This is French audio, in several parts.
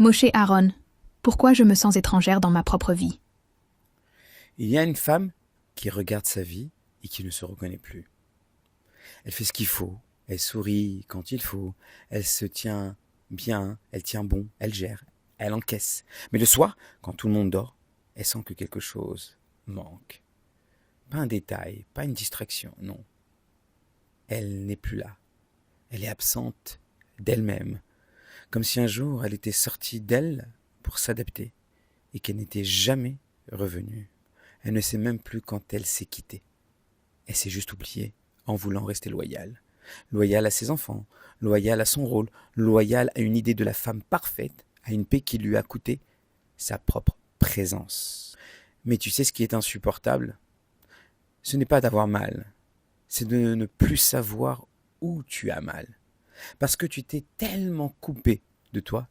Moshe Aaron, pourquoi je me sens étrangère dans ma propre vie? Il y a une femme qui regarde sa vie et qui ne se reconnaît plus. Elle fait ce qu'il faut, elle sourit quand il faut, elle se tient bien, elle tient bon, elle gère, elle encaisse. Mais le soir, quand tout le monde dort, elle sent que quelque chose manque. Pas un détail, pas une distraction, non. Elle n'est plus là. Elle est absente d'elle-même, comme si un jour elle était sortie d'elle pour s'adapter et qu'elle n'était jamais revenue. Elle ne sait même plus quand elle s'est quittée. Elle s'est juste oubliée en voulant rester loyale. Loyale à ses enfants, loyale à son rôle, loyale à une idée de la femme parfaite, à une paix qui lui a coûté sa propre présence. Mais tu sais ce qui est insupportable? Ce n'est pas d'avoir mal, c'est de ne plus savoir où tu as mal. Parce que tu t'es tellement coupé de toi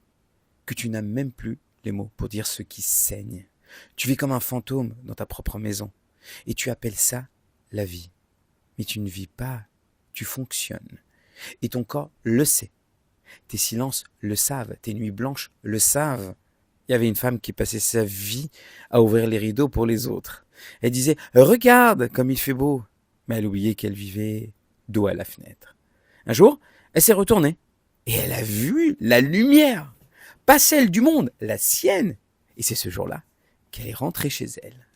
que tu n'as même plus les mots pour dire ce qui saigne. Tu vis comme un fantôme dans ta propre maison et tu appelles ça la vie. Mais tu ne vis pas, tu fonctionnes. Et ton corps le sait. Tes silences le savent, tes nuits blanches le savent. Il y avait une femme qui passait sa vie à ouvrir les rideaux pour les autres. Elle disait « Regarde comme il fait beau !» Mais elle oubliait qu'elle vivait dos à la fenêtre. Un jour, elle s'est retournée et elle a vu la lumière. Pas celle du monde, la sienne. Et c'est ce jour-là qu'elle est rentrée chez elle.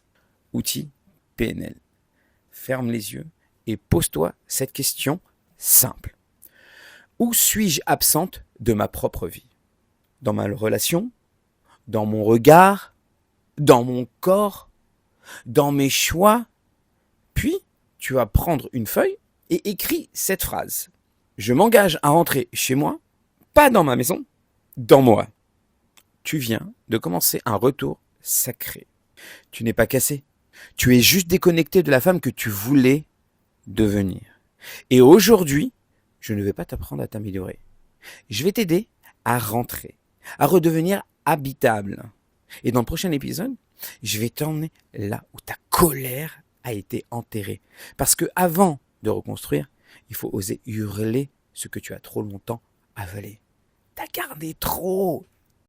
Outil PNL. Ferme les yeux et pose-toi cette question simple. Où suis-je absente de ma propre vie? Dans ma relation? Dans mon regard? Dans mon corps? Dans mes choix? Puis, tu vas prendre une feuille et écris cette phrase. Je m'engage à rentrer chez moi, pas dans ma maison, dans moi. Tu viens de commencer un retour sacré. Tu n'es pas cassé. Tu es juste déconnecté de la femme que tu voulais devenir. Et aujourd'hui, je ne vais pas t'apprendre à t'améliorer. Je vais t'aider à rentrer, à redevenir habitable. Et dans le prochain épisode, je vais t'emmener là où ta colère a été enterrée. Parce que avant de reconstruire, il faut oser hurler ce que tu as trop longtemps avalé. T'as gardé trop